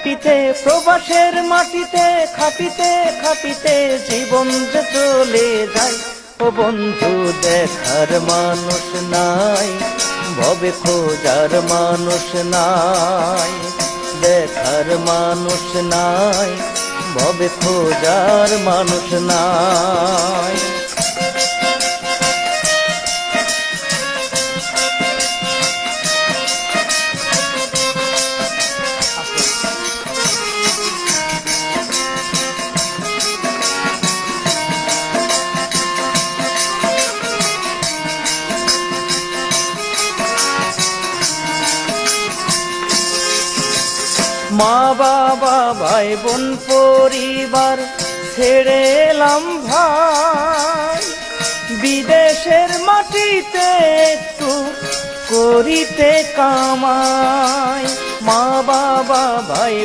পিতে প্রবাসের মাটিতে খাটিতে খাটিতে জীবন যে চলে যায়। ও বন্ধু দেখার মানুষ নাই, ভবে খোঁজার মানুষ নাই, দেখার মানুষ নাই, ভবে খোঁজার মানুষ নাই। মা বাবা ভাই বোন পরিবার ছেড়ে এলাম ভাই, বিদেশের মাটিতে একটু করিতে কামাই। মা বাবা ভাই